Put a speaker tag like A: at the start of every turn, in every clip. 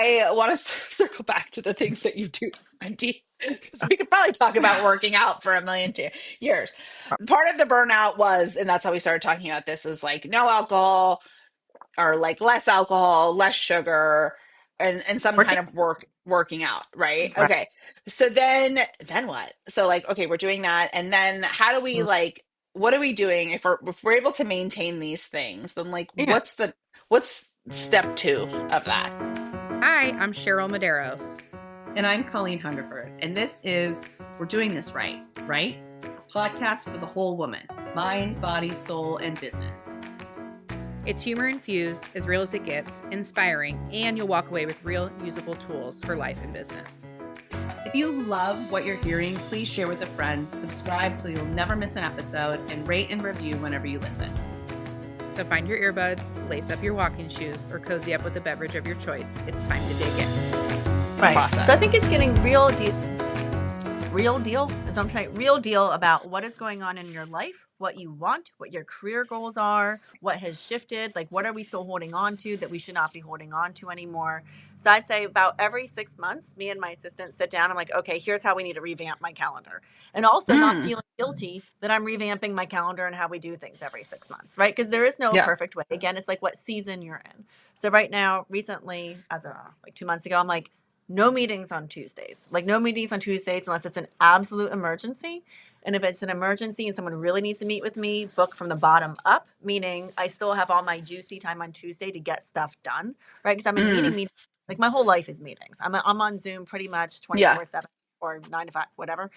A: I want to circle back to the things that you do, Wendy, because we could probably talk about working out for a million years. Part of the burnout was, and that's how we started talking about this, is like no alcohol or like less alcohol, less sugar, and some
B: Working
A: kind of working out, right?
B: right.
A: Okay. So then what? So like, okay, we're doing that, and then how do we like? What are we doing if we're able to maintain these things? Then like,
B: Yeah.
A: what's step two of that?
C: Hi, I'm Cheryl Medeiros.
D: And I'm Colleen Hungerford, and this is We're Doing This Right, right? A podcast for the whole woman, mind, body, soul, and business.
C: It's humor infused, as real as it gets, inspiring, and you'll walk away with real usable tools for life and business.
D: If you love what you're hearing, please share with a friend, subscribe so you'll never miss an episode, and rate and review whenever you listen.
C: So find your earbuds, lace up your walking shoes, or cozy up with a beverage of your choice. It's time to dig in.
B: Right.
A: Process.
B: So I think it's getting real deal is what I'm saying. Real deal about what is going on in your life, what you want, what your career goals are, what has shifted, like what are we still holding on to that we should not be holding on to anymore. So I'd say about every 6 months, me and my assistant sit down. I'm like, okay, here's how we need to revamp my calendar. And also not
A: Mm,
B: feeling guilty that I'm revamping my calendar and how we do things every 6 months, right? Because there is no
A: yeah.
B: perfect way. Again, it's like what season you're in. So right now, recently, as of like 2 months ago, I'm like, no meetings on Tuesdays. Like no meetings on Tuesdays unless it's an absolute emergency. And if it's an emergency and someone really needs to meet with me, book from the bottom up, meaning I still have all my juicy time on Tuesday to get stuff done, right? Because I'm in
A: Mm,
B: meetings. Like my whole life is meetings. I'm on Zoom pretty much
A: yeah.
B: 24/7 or 9 to 5, whatever.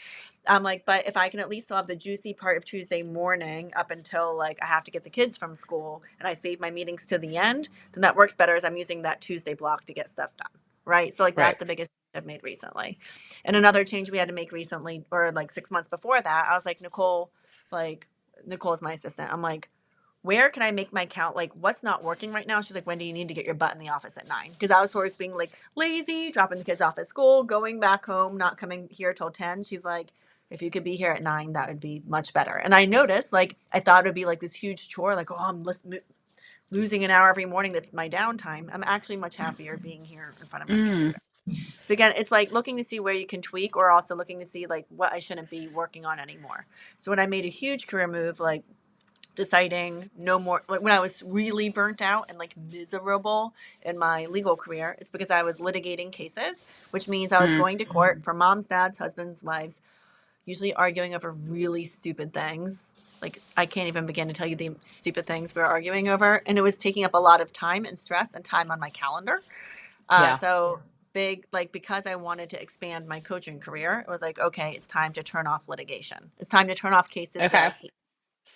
B: I'm like, but if I can at least still have the juicy part of Tuesday morning up until like I have to get the kids from school and I save my meetings to the end, then that works better as I'm using that Tuesday block to get stuff done. Right. So like
A: Right.
B: that's the biggest change I've made recently. And another change we had to make recently, or like 6 months before that, I was like, Nicole is my assistant. I'm like, where can I make my count? Like, what's not working right now? She's like, Wendy, you need to get your butt in the office at 9. Because I was sort of being like lazy, dropping the kids off at school, going back home, not coming here till 10. She's like, if you could be here at 9, that would be much better. And I noticed, like, I thought it would be like this huge chore, like, oh, I'm losing an hour every morning. That's my downtime. I'm actually much happier being here in front of my
A: Mm,
B: computer. So again, it's like looking to see where you can tweak or also looking to see like what I shouldn't be working on anymore. So when I made a huge career move, like deciding no more, like when I was really burnt out and like miserable in my legal career, it's because I was litigating cases, which means I was
A: mm,
B: going to court for moms, dads, husbands, wives, usually arguing over really stupid things. Like I can't even begin to tell you the stupid things we were arguing over. And it was taking up a lot of time and stress and time on my calendar.
A: yeah.
B: So big, like because I wanted to expand my coaching career, it was like, okay, it's time to turn off litigation. It's time to turn off cases that I
A: Okay.
B: hate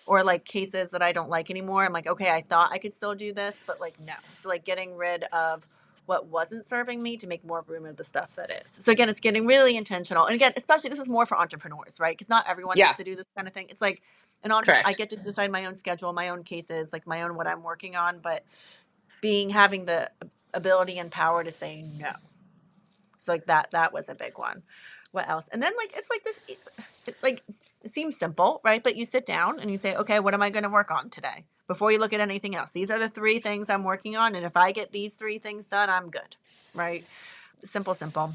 B: or like cases that I don't like anymore. I'm like, okay, I thought I could still do this, but like, no. So like getting rid of what wasn't serving me to make more room of the stuff that is. So again, it's getting really intentional. And again, especially this is more for entrepreneurs, right? Because not everyone
A: Yeah.
B: gets to do this kind of thing. It's like I
A: Correct.
B: get to decide my own schedule, my own cases, like my own what I'm working on, but having the ability and power to say no. So like that was a big one. What else? And then like it's like this like it seems simple, right? But you sit down and you say, okay, what am I going to work on today? Before you look at anything else. These are the 3 things I'm working on, and if I get these 3 things done, I'm good. Right? Simple, simple.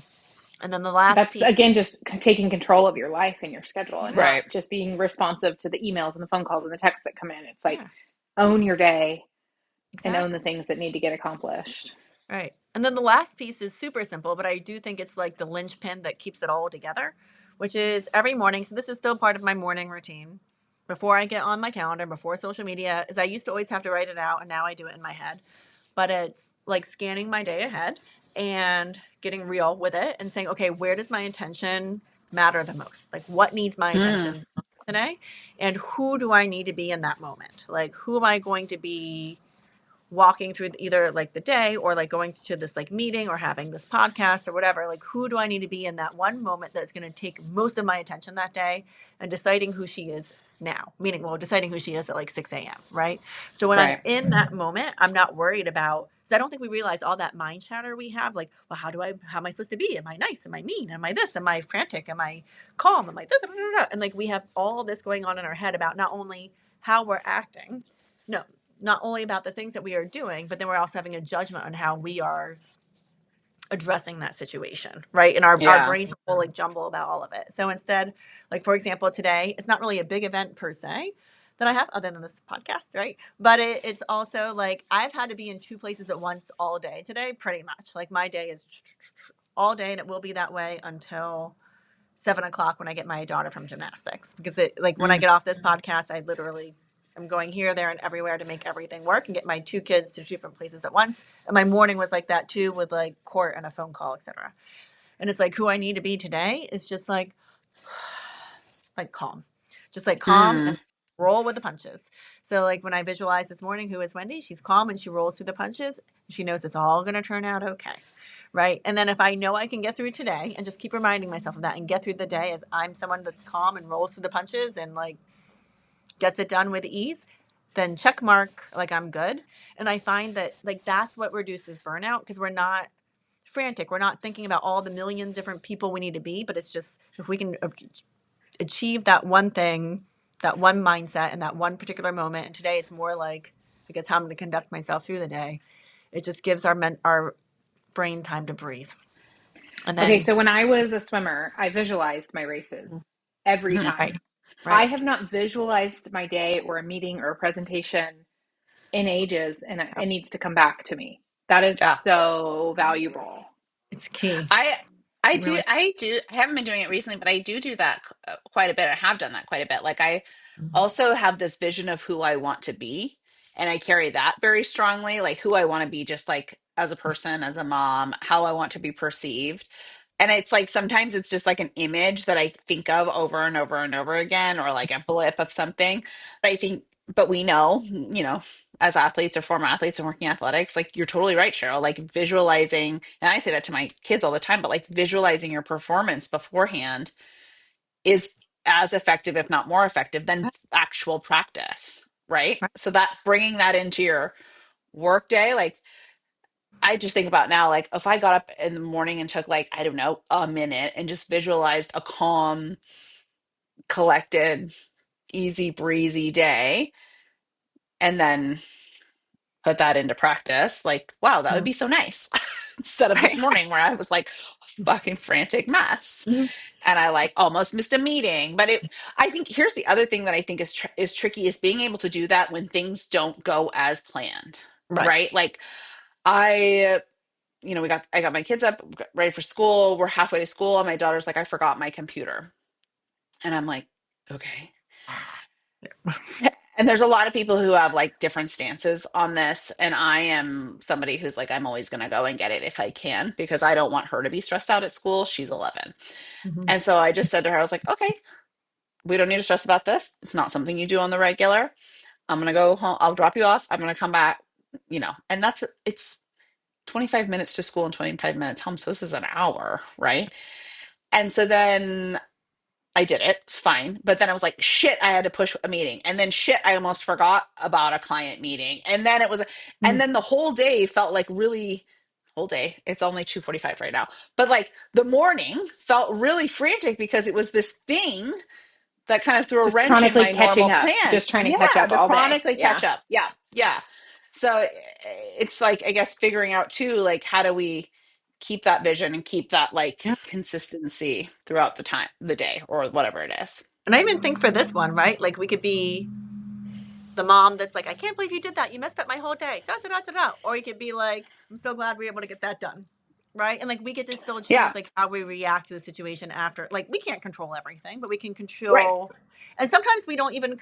B: And then the last
C: That's
B: piece,
C: again just taking control of your life and your schedule and not
A: Right.
C: just being responsive to the emails and the phone calls and the texts that come in. It's like
B: yeah,
C: own your day and own the
B: exactly.
C: things that need to get accomplished.
B: Right. And then the last piece is super simple, but I do think it's like the linchpin that keeps it all together, which is every morning. So this is still part of my morning routine before I get on my calendar, before social media, is I used to always have to write it out and now I do it in my head. But it's like scanning my day ahead and getting real with it and saying, okay, where does my intention matter the most? Like what needs my
A: Mm,
B: attention today? And who do I need to be in that moment? Like who am I going to be walking through either like the day or like going to this like meeting or having this podcast or whatever, like who do I need to be in that one moment that's going to take most of my attention that day, and deciding who she is now, meaning well deciding who she is at like 6 a.m. right? So when I'm
A: right.
B: in that moment, I'm not worried about, because I don't think we realize all that mind chatter we have, like, well, how am I supposed to be? Am I nice? Am I mean? Am I this? Am I frantic? Am I calm? Am I this? And like we have all this going on in our head about not only how we're acting, no, not only about the things that we are doing, but then we're also having a judgment on how we are addressing that situation, right? And our
A: Yeah.
B: brains will like jumble about all of it. So instead, like for example, today, it's not really a big event per se that I have other than this podcast, right? But it's also like I've had to be in two places at once all day today, pretty much. Like my day is all day, and it will be that way until 7 o'clock when I get my daughter from gymnastics. Because it like when I
A: Mm.
B: get off this podcast, I literally am going here, there, and everywhere to make everything work and get my two kids to two different places at once. And my morning was like that too, with like court and a phone call, etc. And it's like who I need to be today is just like calm, just like calm
A: Mm.
B: and roll with the punches. So like when I visualized this morning, who is Wendy? She's calm and she rolls through the punches. She knows it's all going to turn out okay. Right. And then if I know I can get through today and just keep reminding myself of that and get through the day as I'm someone that's calm and rolls through the punches and like gets it done with ease, then check mark, like I'm good. And I find that like that's what reduces burnout because we're not frantic. We're not thinking about all the million different people we need to be, but it's just if we can achieve that one thing, that one mindset, and that one particular moment. And today it's more like, I guess, how I'm going to conduct myself through the day. It just gives our brain time to breathe. And
C: Okay,
B: then,
C: so when I was a swimmer, I visualized my races every
B: right,
C: time. I
B: right,
C: have not visualized my day or a meeting or a presentation in ages, and it needs to come back to me. That is
A: Yeah.
C: so valuable.
B: it's key.
A: I I do
B: Really.
A: I do I haven't been doing it recently, but I do that quite a bit. I have done that quite a bit. Like I also have this vision of who I want to be, and I carry that very strongly, like who I want to be just like as a person, as a mom, how I want to be perceived. And it's like sometimes it's just like an image that I think of over and over and over again, or like a blip of something. But I think, but we know, as athletes or former athletes and working athletics, like you're totally right, Cheryl. Like visualizing, and I say that to my kids all the time, but like visualizing your performance beforehand is as effective, if not more effective, than actual practice, right?
B: Right.
A: So that bringing that into your work day, like I just think about now, like if I got up in the morning and took like, I don't know, a minute and just visualized a calm, collected, easy breezy day, and then put that into practice, like, wow, that would
B: Mhm.
A: be so nice. Instead of this
B: Right.
A: morning where I was like a fucking frantic mess
B: Mhm.
A: and I like almost missed a meeting. But I think here's the other thing that I think is tricky is being able to do that when things don't go as planned,
B: Right.
A: right? Like I, I got my kids up ready for school. We're halfway to school, and my daughter's like, I forgot my computer, and I'm like, okay. And there's a lot of people who have like different stances on this. And I am somebody who's like, I'm always going to go and get it if I can, because I don't want her to be stressed out at school. She's 11.
B: Mhm.
A: And so I just said to her, I was like, okay, we don't need to stress about this. It's not something you do on the regular. I'm going to go home. I'll drop you off. I'm going to come back, and it's 25 minutes to school and 25 minutes home. So this is an hour, right? And so then I did it fine. But then I was like, shit, I had to push a meeting. And then shit, I almost forgot about a client meeting. And
B: Mhm.
A: then the whole day felt like really, whole day. It's only 2:45 right now. But like the morning felt really frantic because it was this thing that kind of threw a
C: Just
A: wrench in
C: chronically
A: my normal
C: catching up,
A: plan.
C: just trying to catch
A: Yeah,
C: up
A: to
C: all day.
A: chronically
C: Yeah.
A: catch up. Yeah, yeah. So it's like, I guess, figuring out too, like, how do we keep that vision and keep that like
B: Yeah.
A: consistency throughout the day, or whatever it is.
B: And I even think for this one, right? Like we could be the mom that's like, I can't believe you did that. You messed up my whole day. Da, da, da, da, da. Or you could be like, I'm so glad we were able to get that done. Right. And like we get to still
A: Yeah,
B: choose like how we react to the situation after. Like we can't control everything, but we can
A: right.
B: control. And sometimes we don't even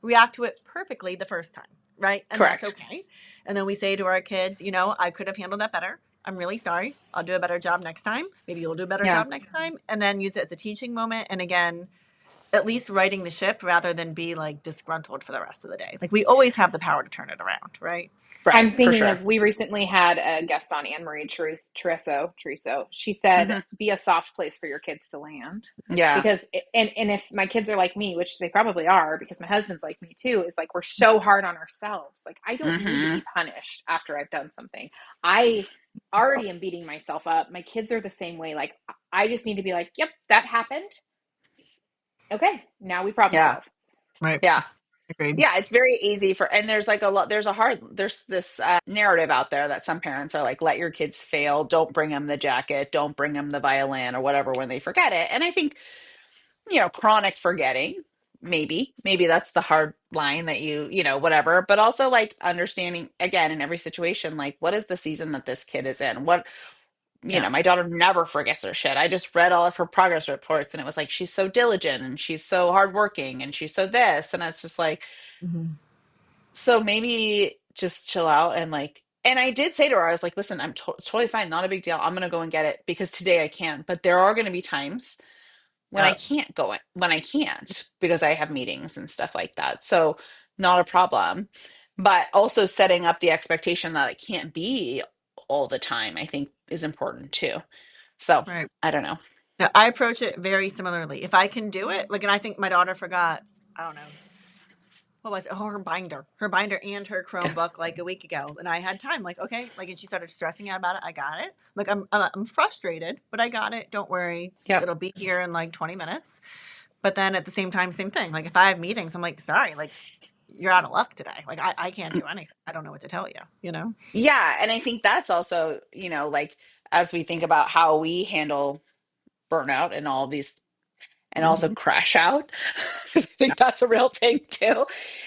B: react to it perfectly the first time. Right. And that's
A: Correct.
B: okay. And then we say to our kids, I could have handled that better. I'm really sorry. I'll do a better job next time. Maybe you'll do a better
A: Yeah.
B: job next time. And then use it as a teaching moment. And again, at least righting the ship rather than be like disgruntled for the rest of the day. Like we always have the power to turn it around, right?
A: Right.
C: I'm
A: For
C: thinking
A: sure.
C: of, we recently had a guest on, Anne Marie Treso. She said,
A: Hmm.
C: be a soft place for your kids to land.
A: Yeah.
C: Because, and if my kids are like me, which they probably are, because my husband's like me too, is like, we're so hard on ourselves. Like, I don't need to
A: Hmm.
C: be punished after I've done something. I already am beating myself up. My kids are the same way. Like, I just need to be like, yep, that happened. Okay, now we problem
A: Yeah.
C: solve.
B: Right.
A: Yeah.
B: Agreed.
A: Yeah, it's very easy for, and there's like a lot, there's this narrative out there that some parents are like, let your kids fail, don't bring them the jacket, don't bring them the violin or whatever when they forget it. And I think, chronic forgetting, maybe that's the hard line that whatever, but also like understanding again in every situation, like what is the season that this kid is in?
B: Yeah.
A: My daughter never forgets her shit. I just read all of her progress reports and it was like, she's so diligent and she's so hardworking and she's so this. And it's just like,
B: Hmm.
A: so maybe just chill out and like, and I did say to her, I was like, listen, I'm totally fine, not a big deal. I'm gonna go and get it because today I can. But there are gonna be times when I
B: Yeah.
A: can't go in, when I can't because I have meetings and stuff like that. So not a problem. But also setting up the expectation that it can't be all the time, I think is important too. So
B: Right.
A: I don't know.
B: No, I approach it very similarly. If I can do it, like, and I think my daughter forgot, I don't know, what was it? Oh, her binder and her Chromebook like a week ago. And I had time, like, okay. Like, and she started stressing out about it. I got it. Like, I'm frustrated, but I got it. Don't worry.
A: Yep.
B: It'll be here in like 20 minutes. But then at the same time, same thing. Like, if I have meetings, I'm like, sorry, like, you're out of luck today. Like, I can't do anything. I don't know what to tell you, you know?
A: Yeah. And I think that's also, like as we think about how we handle burnout and all these and also
B: Hmm.
A: crash out. 'Cause I think that's a real thing too.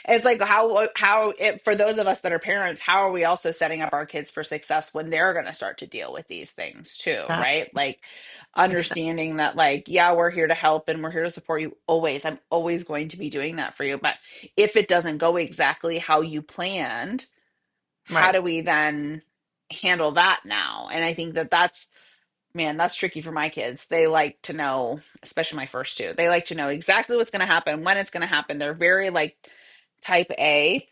A: It's like how it, for those of us that are parents, how are we also setting up our kids for success when they're going to start to deal with these things too,
B: That
A: right? Like
B: exactly.
A: understanding that like, yeah, we're here to help and we're here to support you always. I'm always going to be doing that for you. But if it doesn't go exactly how you planned, how
B: Right.
A: do we then handle that now? And I think that that's, man, that's tricky for my kids. They like to know, especially my first two, they like to know exactly what's going to happen, when it's going to happen. They're very like type A.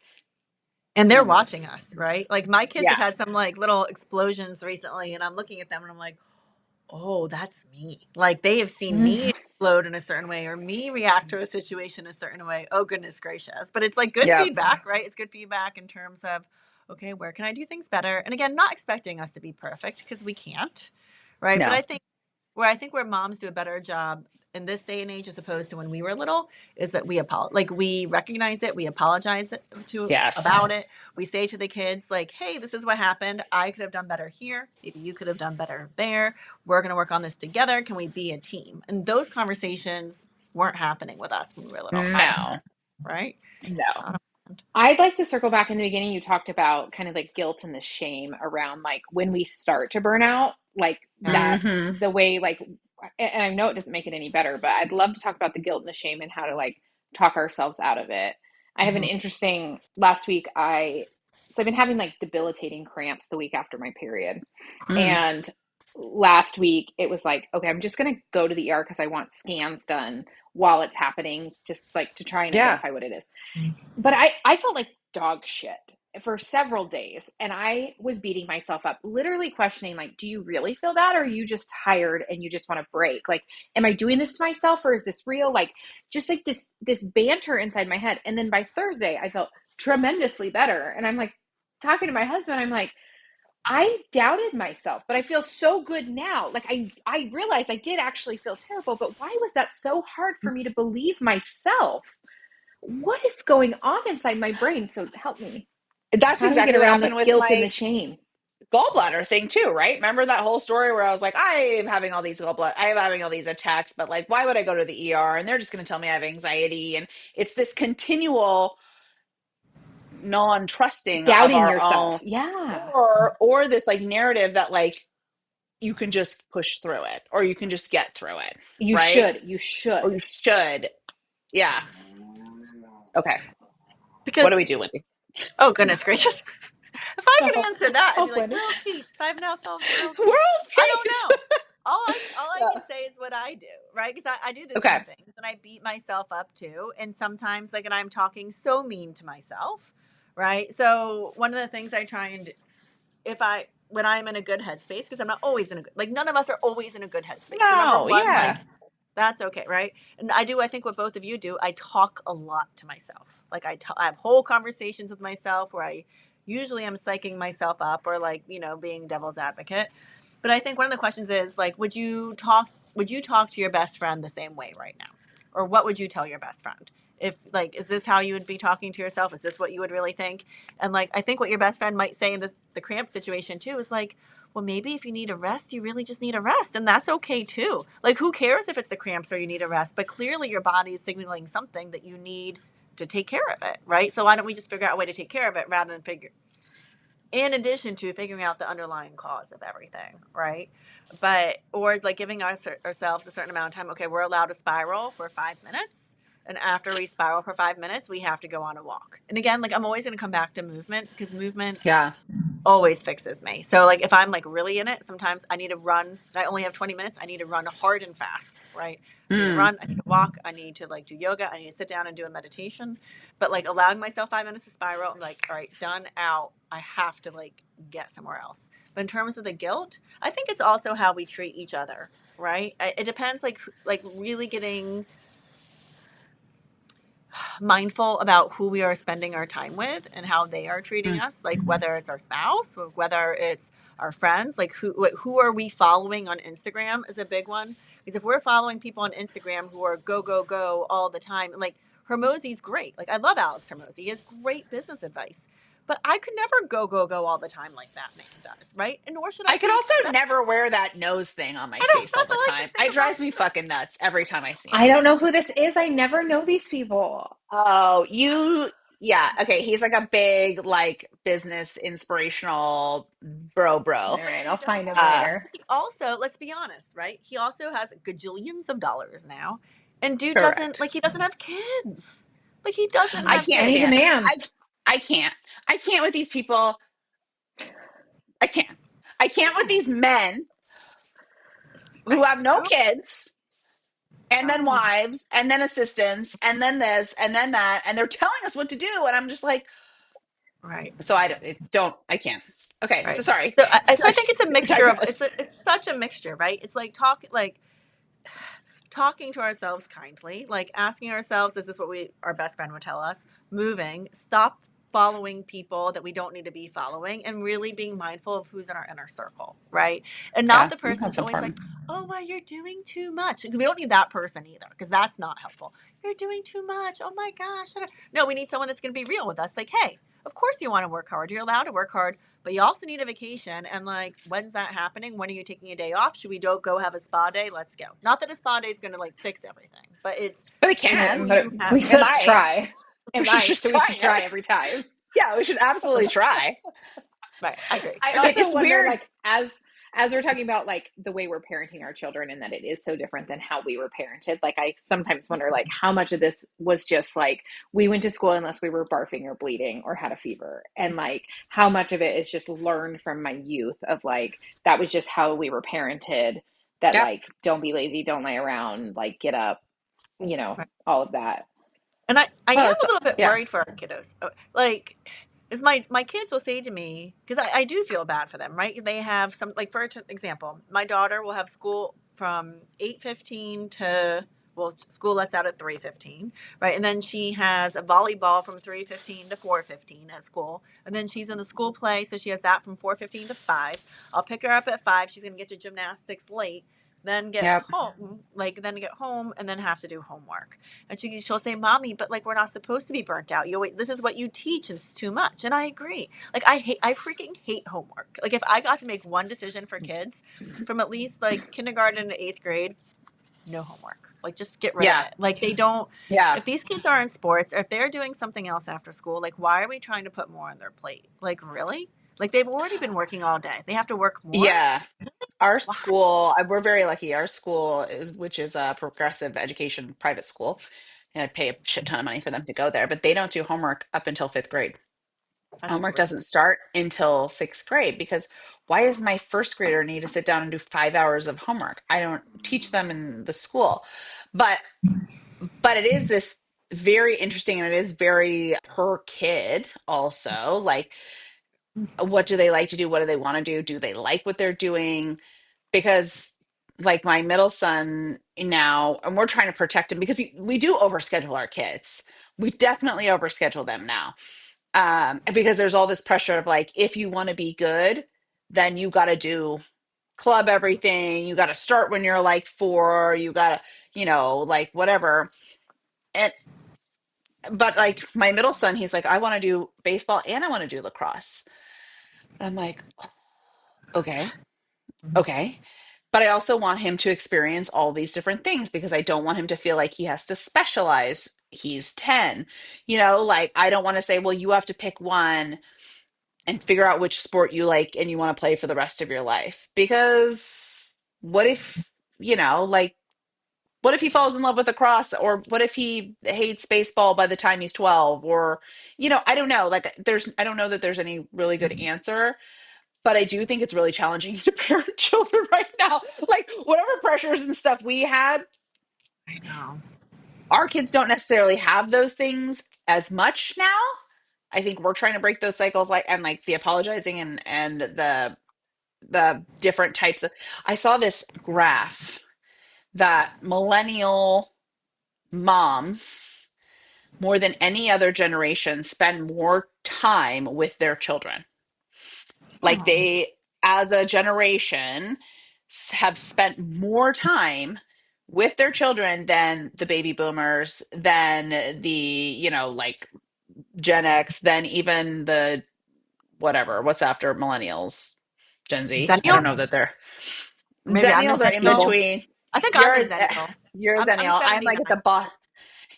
B: And they're
A: And
B: watching us, right? Like, my kids have
A: yeah,
B: had some like little explosions recently, and I'm looking at them and I'm like, oh, that's me. Like, they have seen me explode in a certain way or me react to a situation a certain way. Oh, goodness gracious. But it's like good
A: yeah,
B: feedback, right? It's good feedback in terms of, okay, where can I do things better? And again, not expecting us to be perfect because we can't, right? But
A: no,
B: I think where moms do a better job in this day and age as opposed to when we were little is that we recognize it, we apologize
A: yes,
B: about it. We say to the kids like, hey, this is what happened. I could have done better here. Maybe you could have done better there. We're going to work on this together. Can we be a team? And those conversations weren't happening with us when we were little. I don't
A: no,
B: right.
A: no.
B: I don't.
C: I'd like to circle back in the beginning. You talked about kind of like guilt and the shame around like when we start to burn out, like that
B: Yes.
A: Hmm.
C: the way like, and I know it doesn't make it any better, but I'd love to talk about the guilt and the shame and how to like talk ourselves out of it. I have an
B: Hmm.
C: interesting last week. So I've been having like debilitating cramps the week after my period.
A: Mm.
C: And last week it was like, okay, I'm just going to go to the ER because I want scans done while it's happening, just like to try and
A: Yeah,
C: identify what it is. But I felt like dog shit for several days. And I was beating myself up, literally questioning, like, do you really feel that? Or are you just tired and you just want to break? Like, am I doing this to myself or is this real? Like, just like this banter inside my head. And then by Thursday, I felt tremendously better. And I'm like talking to my husband, I'm like, I doubted myself, but I feel so good now. Like I realized I did actually feel terrible, but why was that so hard for me to believe myself? What is going on inside my brain? So help me.
A: that's
C: How do we get
A: exactly what
C: around
A: happened
C: this
A: with
C: guilt and the
A: my
C: shame?
A: gallbladder thing too, right? Remember that whole story where I was like, I am having all these attacks, but like, why would I go to the ER? And they're just going to tell me I have anxiety. And it's this continual non-trusting of
C: Doubting
A: our
C: yourself.
A: own,
C: Yeah.
A: or this like narrative that like you can just push through it or you can just get through it,
C: You
A: right?
C: should. You
A: Or
C: should.
A: you should. Yeah. Okay. What do
B: Because
A: we do, Wendy?
B: oh, goodness gracious. If I could
C: Oh,
B: answer that, I'd be
C: oh,
B: like,
C: Wendy.
B: world peace. I've now solved world peace.
A: World
B: I don't
A: peace.
B: know. All I
A: Yeah.
B: can say is what I do, right? Because I do the
A: Okay.
B: same things and I beat myself up too. And sometimes, like, and I'm talking so mean to myself, right? So one of the things I try and when I'm in a good headspace, because I'm not always in a good, like, none of us are always in a good headspace. So number
A: No,
B: one,
A: yeah.
B: like, that's okay, right? And I think what both of you do, I talk a lot to myself. Like, I have whole conversations with myself where I usually am psyching myself up or like, being devil's advocate. But I think one of the questions is like, would you talk to your best friend the same way right now? Or what would you tell your best friend? If like, is this how you would be talking to yourself? Is this what you would really think? And like, I think what your best friend might say in this, the cramp situation too, is like, well, maybe if you need a rest, you really just need a rest. And that's okay too. Like, who cares if it's the cramps or you need a rest? But clearly your body is signaling something that you need to take care of it, right? So why don't we just figure out a way to take care of it rather than figure, in addition to figuring out the underlying cause of everything, right? But, or like giving ourselves a certain amount of time. Okay, we're allowed to spiral for 5 minutes. And after we spiral for 5 minutes, we have to go on a walk. And again, like I'm always going to come back to movement because movement
A: Yeah.
B: always fixes me. So like if I'm like really in it, sometimes I need to run and I only have 20 minutes. I need to run hard and fast, right? I need to
A: Mm.
B: run, I need to walk, I need to like do yoga, I need to sit down and do a meditation. But like allowing myself 5 minutes to spiral, I'm like, all right, done, out. I have to like get somewhere else. But in terms of the guilt, I think it's also how we treat each other, right? It depends, like really getting mindful about who we are spending our time with and how they are treating
A: Mm.
B: us, like whether it's our spouse or whether it's our friends. Like who are we following on Instagram is a big one, because if we're following people on Instagram who are go go go all the time, and like Hermosi's great, like I love Alex Hermosi, he has great business advice, but I could never go go go all the time like that man does, right? And nor should I
A: I could
B: be
A: also
B: expected.
A: never wear that nose thing on my
B: I know,
A: face all
B: that's
A: the
B: all I
A: time.
B: can think
A: It
B: about
A: drives me
B: too.
A: fucking nuts every time I see
C: I
A: him.
C: don't know who this is. I never know these people.
A: Oh, yeah. Okay. He's like a big, like, business inspirational
C: All
A: bro.
C: right,
B: He
C: I'll
B: doesn't.
C: find him
A: Uh,
C: later.
B: He also, let's be honest, right? He also has gajillions of dollars now, and dude doesn't
A: Correct.
B: like he doesn't have kids. Like he doesn't
A: I
B: have
A: can't
C: And he's
B: kids.
C: a
A: stand.
C: man.
A: I I can't. I can't with these people. I can't. I can't with these men who
B: Right?
A: have no
B: No,
A: kids and then
B: no.
A: wives and then assistants and then this and then that and they're telling us what to do and I'm just like,
B: Right,
A: so I can't. Okay, so
B: right.
A: sorry.
B: So I
A: Sorry.
B: think it's a
A: We
B: mixture of
A: digress.
B: it's such a mixture, right? It's like talking to ourselves kindly, like asking ourselves, is this what we our best friend would tell us? Moving, stop following people that we don't need to be following, and really being mindful of who's in our inner circle, right? And not
A: Yeah,
B: the person
A: that's
B: that's always like,
A: important.
B: oh, well, you're doing too much. We don't need that person either, because that's not helpful. You're doing too much. Oh my gosh. No, we need someone that's going to be real with us. Like, hey, of course you want to work hard. You're allowed to work hard, but you also need a vacation. And like, when's that happening? When are you taking a day off? Should we go have a spa day? Let's go. Not that a spa day is going to like fix everything, but it's,
A: But it
B: you know,
A: can.
C: But
B: you have,
C: we
A: It
C: let's
A: might.
C: try. It
A: We should
C: might,
A: just
C: so we
A: try
C: should try
A: it.
C: every time.
A: Yeah, we should absolutely try.
B: right. I agree.
C: I
B: I
C: also
A: It's
C: wonder,
A: weird.
C: like, as we're talking about like the way we're parenting our children and that it is so different than how we were parented. Like I sometimes wonder like how much of this was just like we went to school unless we were barfing or bleeding or had a fever. And like how much of it is just learned from my youth of like that was just how we were parented, that
A: Yeah.
C: like don't be lazy, don't lay around, like get up,
B: right.
C: all of that.
B: And I
A: Well,
B: am
A: it's
B: a little bit
A: yeah.
B: worried for our kiddos. Like, is my kids will say to me, because I do feel bad for them, right? They have some, like, for example, my daughter will have school from 8:15 to, well, school lets out at 3:15, right? And then she has a volleyball from 3:15 to 4:15 at school. And then she's in the school play, so she has that from 4:15 to 5. I'll pick her up at 5. She's going to get to gymnastics late, then get
A: Yep.
B: home, then get home and then have to do homework. And she'll say, "Mommy, but like we're not supposed to be burnt out. You wait, this is what you teach, and it's too much." And I agree. Like I freaking hate homework. Like if I got to make one decision for kids from at least like kindergarten to 8th grade, no homework. Like just get rid of
A: Yeah.
B: it. Like they don't.
A: Yeah.
B: If these kids are in sports, or if they're doing something else after school, like why are we trying to put more on their plate? Like really? Like they've already been working all day. They have to work more.
A: Yeah. Our
B: Why?
A: school, we're very lucky. Our school is, which is a progressive education private school, and I pay a shit ton of money for them to go there, but they don't do homework up until fifth grade.
B: That's
A: Homework
B: great.
A: doesn't start until sixth grade because why does my first grader need to sit down and do 5 hours of homework? I don't teach them in the school. But it is this very interesting and it is very per kid also. Like, what do they like to do? What do they want to do? Do they like what they're doing? Because like my middle son now, and we're trying to protect him because we do overschedule our kids. We definitely overschedule them now. Because there's all this pressure of like, if you want to be good, then you got to do club everything. You got to start when you're like 4. You got to, like whatever. but like my middle son, he's like, I want to do baseball and I want to do lacrosse. And I'm like, okay, okay. But I also want him to experience all these different things because I don't want him to feel like he has to specialize. He's 10. Like I don't want to say, well, you have to pick one and figure out which sport you like and you want to play for the rest of your life. Because what if, like, what if he falls in love with lacrosse, or what if he hates baseball by the time he's 12? Or, I don't know. Like, I don't know that there's any really good answer, but I do think it's really challenging to parent children right now. Like, whatever pressures and stuff we had,
B: I know.
A: our kids don't necessarily have those things as much now. I think we're trying to break those cycles, like, and like the apologizing and the different types of. I saw this graph that millennial moms, more than any other generation, spend more time with their children. Like
B: Oh,
A: they, as a generation, have spent more time with their children than the baby boomers, than the, like Gen X, than even the whatever, what's after millennials, Gen Z. I
B: Zennial?
A: don't know that they're
B: Maybe I'm a
A: Zennials are in
B: Zennial.
A: between.
B: I think I'm a
A: Yours,
B: Zennial.
A: you're a
B: I'm
A: Zennial. I'm like
B: 79.
A: at the bottom.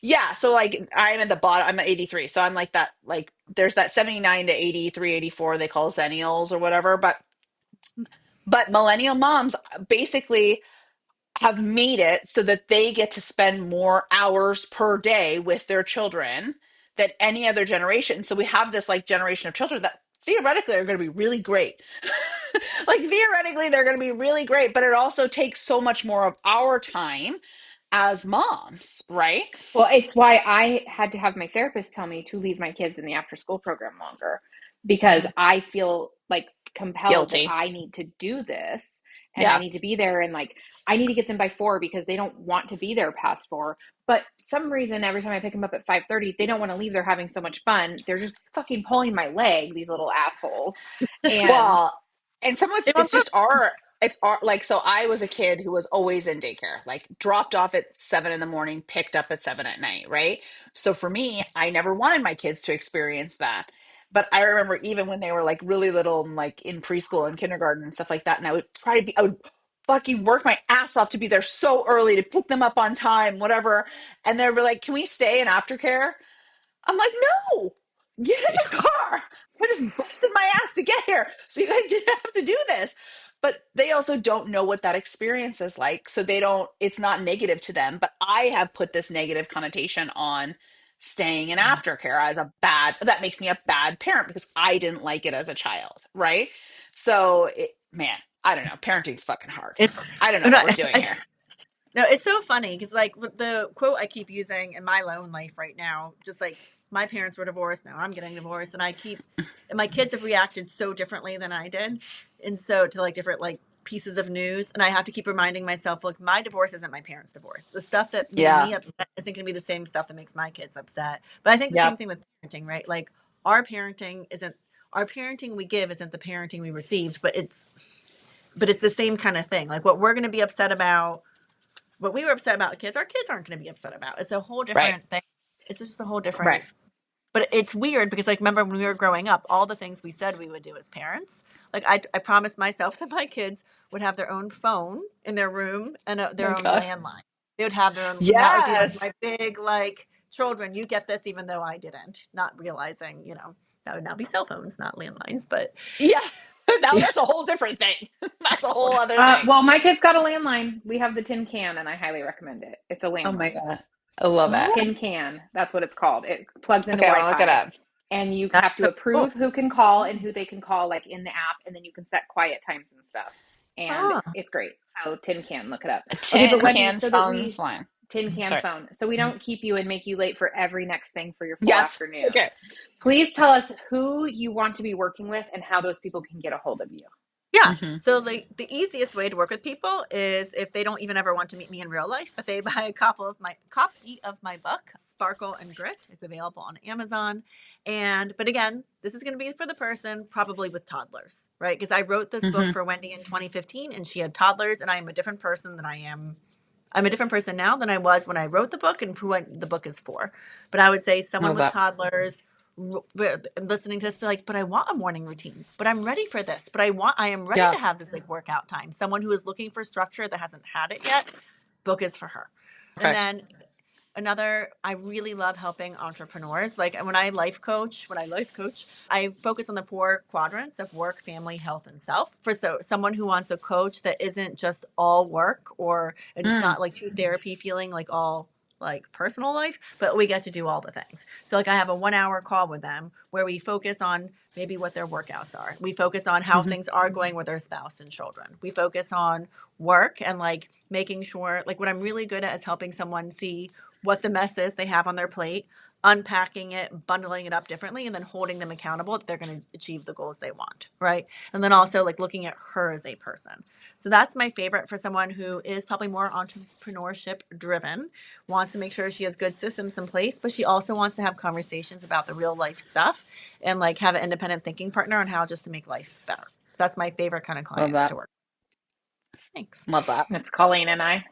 A: Yeah, so like I'm at the bottom. I'm at 83. So I'm like that, like there's that 79 to 83, 84 they call Zennials or whatever. But millennial moms basically have made it so that they get to spend more hours per day with their children than any other generation. So we have this like generation of children that theoretically are going to be really great. Like theoretically they're going to be really great, but it also takes so much more of our time as moms, right?
C: Well, it's why I had to have my therapist tell me to leave my kids in the after school program longer because
B: Mhm.
C: I feel like compelled that
A: Guilty.
C: I need to do this and I
A: Yeah.
C: need to be there and like I need to get them by 4 because they don't want to be there past 4. But some reason every time I pick them up at 5:30, they don't want to leave. They're having so much fun. They're just fucking pulling my leg, these little assholes. And
A: Well, and some of
B: They
A: it's
B: want
A: just our it's our like, so I was a kid who was always in daycare, like dropped off at 7 in the morning, picked up at 7 at night, right? So for me, I never wanted my kids to experience that. But I remember even when they were like really little and like in preschool and kindergarten and stuff like that, and I would fucking work my ass off to be there so early to pick them up on time, whatever. And they were like, "Can we stay in aftercare?" I'm like, no, get in the car. I just busted my ass to get here. So you guys didn't have to do this. But they also don't know what that experience is like. So it's not negative to them. But I have put this negative connotation on staying in aftercare as that makes me a bad parent because I didn't like it as a child. Right. So, man, I don't know. Parenting's fucking hard.
B: it's
A: I don't know
B: no,
A: what we're doing here.
B: no, it's so funny because like the quote I keep using in my own life right now, just like my parents were divorced, now I'm getting divorced, and my kids have reacted so differently than I did, and so to like different like pieces of news, and I have to keep reminding myself, like my divorce isn't my parents' divorce. The stuff that made
A: Yeah.
B: me upset isn't going to be the same stuff that makes my kids upset. But I think the same
A: Yep.
B: thing with parenting, right? Like our parenting isn't our parenting we give isn't the parenting we received, but it's the same kind of thing. Like what we're going to be upset about, what we were upset about kids, our kids aren't going to be upset about. It's a whole
A: Right.
B: different thing. It's just a whole
A: Right.
B: different. But it's weird because, like, remember when we were growing up, all the things we said we would do as parents. Like, I promised myself that my kids would have their own phone in their room and
A: Oh
B: their
A: my
B: own
A: God.
B: landline. They would have their own, and that would be like my
A: Yes.
B: big, like, children, you get this, even though I didn't, not realizing, that would now be cell phones, not landlines. But
A: Yeah. Now
B: yeah,
A: that's a whole different thing. That's
B: it's
A: a
B: a whole
A: whole other thing.
C: well, my kids got a landline. We have the tin can, and I highly recommend it. It's a
A: Oh my
C: landline.
A: God. I love it.
B: oh,
C: Tin can. That's what it's called. It plugs into
A: Okay, I'll look it
C: Wi-Fi,
A: up.
C: and you
B: that's
C: have to
B: so cool.
C: approve who can call and who they can call, like in the app, and then you can set quiet times and stuff. And
B: Oh,
C: it's great. So tin can, look it up.
A: A
C: Okay, but
A: tin
C: Wendy,
A: can
C: so that
A: phones
C: we
A: line.
C: tin can
A: Sorry.
C: phone, so we don't keep you and make you late for every next thing for your full
A: Yes.
C: afternoon.
A: Okay.
C: Please tell us who you want to be working with and how those people can get a hold of you.
B: yeah.
A: Hmm.
B: So like the easiest way to work with people is if they don't even ever want to meet me in real life, but they buy a copy of my book, Sparkle and Grit. It's available on Amazon. But again, this is going to be for the person probably with toddlers, right? Because I wrote this book
A: Hmm.
B: for Wendy in 2015 and she had toddlers, and I am a different person than I am I'm a different person now than I was when I wrote the book and who the book is for. But I would say someone
A: Love
B: with
A: that.
B: toddlers listening to this be like, but I want a morning routine, but I'm ready for this, but I am ready
A: Yeah.
B: to have this like workout time. Someone who is looking for structure that hasn't had it yet, book is for her. And
A: Perfect.
B: then I really love helping entrepreneurs. Like when I life coach, I focus on the 4 quadrants of work, family, health, and self. For someone who wants a coach that isn't just all work, or it's
A: Mm.
B: not like true therapy feeling like all like personal life, but we get to do all the things. So like I have a 1-hour call with them where we focus on maybe what their workouts are. We focus on how
A: Mhm.
B: things are going with their spouse and children. We focus on work and like making sure, like what I'm really good at is helping someone see what the mess is they have on their plate, unpacking it, bundling it up differently, and then holding them accountable that they're going to achieve the goals they want, right? And then also like looking at her as a person. So that's my favorite for someone who is probably more entrepreneurship driven, wants to make sure she has good systems in place, but she also wants to have conversations about the real life stuff and like have an independent thinking partner on how just to make life better. So that's my favorite kind of
A: Love
B: client
A: that.
B: to work. Thanks.
A: Love that.
C: It's Colleen and I.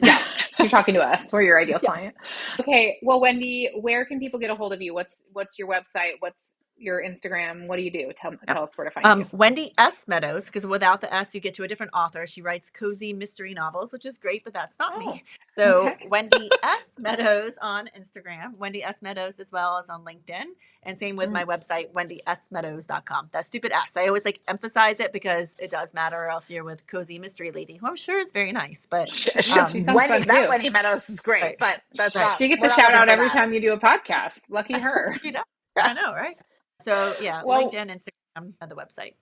A: Yeah.
C: You're talking to us. We're your ideal
B: Yeah.
C: client. Okay. Well, Wendy, where can people get a hold of you? What's your website? What's your Instagram? What do you do? Tell us where to find you.
B: Wendy S. Meadows, because without the S, you get to a different author. She writes cozy mystery novels, which is great, but that's not me. So
C: Okay.
B: Wendy S. Meadows on Instagram, Wendy S. Meadows as well as on LinkedIn, and same with my website, wendysmeadows.com. That stupid S. I always like emphasize it because it does matter, or else you're with cozy mystery lady, who I'm sure is very nice. But
C: She sounds
A: Wendy,
C: fun
A: that
C: too.
A: Wendy Meadows is great,
B: right,
A: but that's
B: right.
A: not,
C: She gets
A: we're
C: a
A: not
C: shout
A: looking
C: out
A: for
C: every
A: that.
C: time you do a podcast. Lucky her.
B: You know, I know,
A: Yes.
B: right? So yeah,
C: Well,
B: LinkedIn, Instagram, and the website.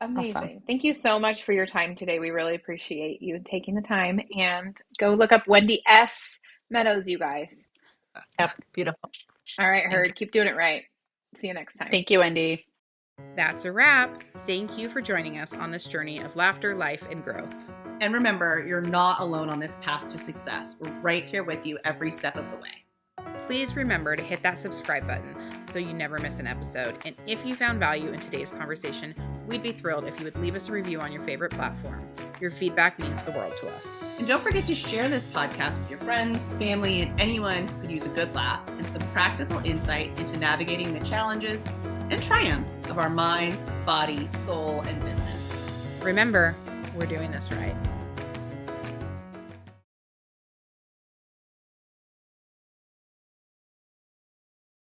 A: Awesome.
C: amazing. Thank you so much for your time today. We really appreciate you taking the time, and go look up Wendy S. Meadows, you guys.
A: Yep.
B: Beautiful.
C: All right,
B: Thank you.
C: Herd. Keep doing it right. See you next time.
A: Thank you, Wendy.
D: That's a wrap. Thank you for joining us on this journey of laughter, life, and growth. And remember, you're not alone on this path to success. We're right here with you every step of the way. Please remember to hit that subscribe button so you never miss an episode. And if you found value in today's conversation, we'd be thrilled if you would leave us a review on your favorite platform. Your feedback means the world to us. And don't forget to share this podcast with your friends, family, and anyone who could use a good laugh and some practical insight into navigating the challenges and triumphs of our minds, body, soul, and business. Remember, we're doing this right.